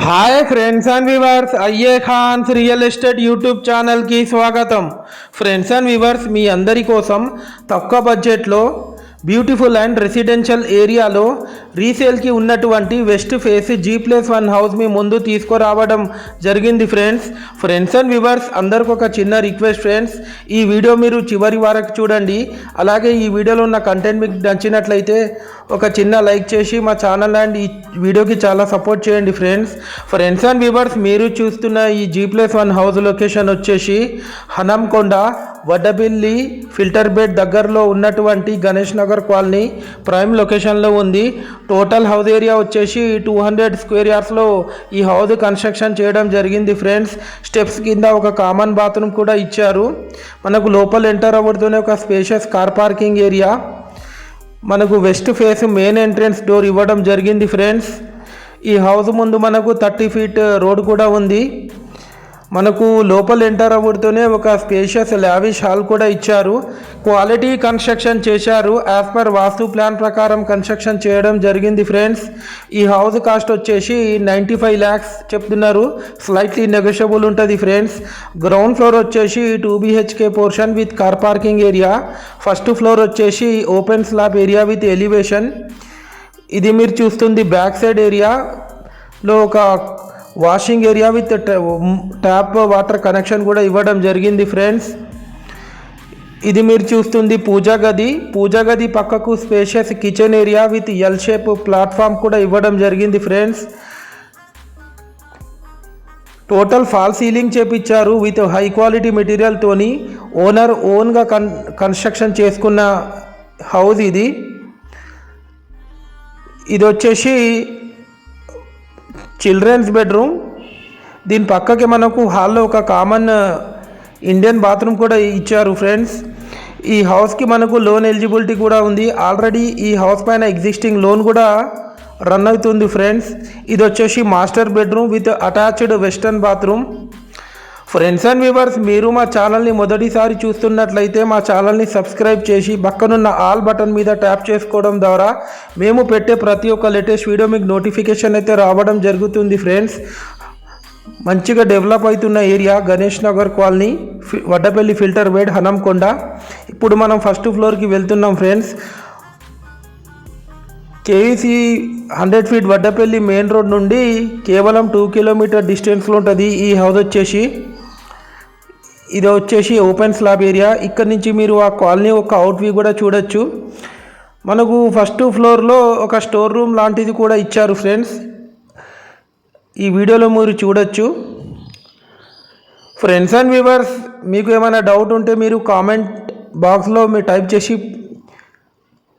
Hi friends and viewers, అయ్యే ఖాన్స్ real estate YouTube ఛానల్కి స్వాగతం. ఫ్రెండ్స్ అండ్ వ్యూవర్స్, మీ అందరి కోసం తక్కువ బడ్జెట్లో బ్యూటిఫుల్ అండ్ రెసిడెన్షియల్ ఏరియాలో రీసేల్కి ఉన్నటువంటి వెస్ట్ ఫేస్ G+1 హౌస్ మీ ముందు తీసుకురావడం జరిగింది. ఫ్రెండ్స్ అండ్ వ్యూవర్స్, అందరికి ఒక చిన్న రిక్వెస్ట్ ఫ్రెండ్స్, ఈ వీడియో మీరు చివరి వరకు చూడండి. అలాగే ఈ వీడియోలో ఉన్న కంటెంట్ మీకు నచ్చినట్లయితే ఒక చిన్న లైక్ చేసి మా ఛానల్ అండ్ ఈ వీడియోకి చాలా సపోర్ట్ చేయండి. ఫ్రెండ్స్ అండ్ వ్యూవర్స్, మీరు చూస్తున్న ఈ G+1 హౌస్ లొకేషన్ వచ్చేసి హనంకొండ వడ్డబిల్లి ఫిల్టర్ బెడ్ దగ్గరలో ఉన్నటువంటి గణేష్ నగర్ కాలనీ ప్రైమ్ లొకేషన్లో ఉంది. టోటల్ హౌస్ ఏరియా వచ్చేసి 200 స్క్వేర్ యార్డ్స్లో ఈ హౌస్ కన్స్ట్రక్షన్ చేయడం జరిగింది. స్టెప్స్ కింద ఒక కామన్ బాత్రూమ్ కూడా ఇచ్చారు. మనకు లోపల ఎంటర్ అవ్వడుతూనే ఒక స్పేషియస్ కార్ పార్కింగ్ ఏరియా, మనకు west face main entrance door ఇవ్వడం జరిగింది. ఈ హౌస్ ముందు మనకు 30 ఫీట్ రోడ్ కూడా ఉంది. మనకు లోపల ఎంటర్ అవ్వడుతూనే ఒక స్పేషియస్ లావిష్ హాల్ కూడా ఇచ్చారు. క్వాలిటీ కన్స్ట్రక్షన్ చేశారు. యాజ్ పర్ వాస్తు ప్లాన్ ప్రకారం కన్స్ట్రక్షన్ చేయడం జరిగింది. ఈ హౌస్ కాస్ట్ వచ్చేసి 95 lakhs చెప్తున్నారు. స్లైట్లీ నెగోషియబుల్ ఉంటుంది. గ్రౌండ్ ఫ్లోర్ వచ్చేసి 2 BHK portion with car parking area. First floor వచ్చేసి open slab area with elevation. ఇది మీరు చూస్తుంది బ్యాక్ సైడ్ ఏరియాలో ఒక washing area with tap water connection కూడా ఇవ్వడం జరిగింది. ఇది మీరు చూస్తుంది పూజా గది పక్కకు spacious kitchen area with L shape platform కూడా ఇవ్వడం జరిగింది. టోటల్ ఫాల్ సీలింగ్ చేపించారు విత్ హై క్వాలిటీ మెటీరియల్తోని. ఓన్గా కన్స్ట్రక్షన్ చేసుకున్న హౌస్ ఇది వచ్చేసి చిల్డ్రన్స్ బెడ్రూమ్. దీని పక్కకి మనకు హాల్లో ఒక కామన్ ఇండియన్ బాత్రూమ్ కూడా ఇచ్చారు. ఈ హౌస్కి మనకు లోన్ ఎలిజిబిలిటీ కూడా ఉంది. ఆల్రెడీ ఈ హౌస్ పైన ఎగ్జిస్టింగ్ లోన్ కూడా రన్ అవుతుంది. ఇది వచ్చేసి master bedroom with attached western bathroom. Friends and viewers, మీరు మా ఛానల్ని మొదటిసారి చూస్తున్నట్లయితే మా ఛానల్ని సబ్స్క్రైబ్ చేసి పక్కనున్న ఆల్ బటన్ మీద ట్యాప్ చేసుకోవడం ద్వారా మేము పెట్టే ప్రతి ఒక్క లేటెస్ట్ వీడియో మీకు నోటిఫికేషన్ అయితే రావడం జరుగుతుంది. మంచిగా డెవలప్ అవుతున్న area Ganesh Nagar colony Vaddapalli filter bed Hanamkonda. ఇప్పుడు మనం ఫస్ట్ ఫ్లోర్కి వెళ్తున్నాం. KVC 100 feet Vaddapalli main road నుండి కేవలం 2 కిలోమీటర్ డిస్టెన్స్లో ఉంటుంది ఈ హౌస్ వచ్చేసి. ఇది వచ్చేసి ఓపెన్ స్లాబ్ ఏరియా. ఇక్కడ నుంచి మీరు ఆ కాలనీ ఒక అవుట్ వ్యూ కూడా చూడొచ్చు. మనకు ఫస్ట్ ఫ్లోర్లో ఒక స్టోర్ రూమ్ లాంటిది కూడా ఇచ్చారు. ఈ వీడియోలో మీరు చూడొచ్చు. ఫ్రెండ్స్ అండ్ వ్యూవర్స్, మీకు ఏమైనా డౌట్ ఉంటే మీరు కామెంట్ బాక్స్లో మీరు టైప్ చేసి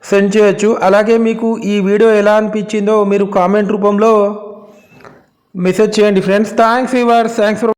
సెండ్ చేయొచ్చు. అలాగే మీకు ఈ వీడియో ఎలా అనిపించిందో మీరు కామెంట్ రూపంలో మెసేజ్ చేయండి. Thanks viewers, thanks for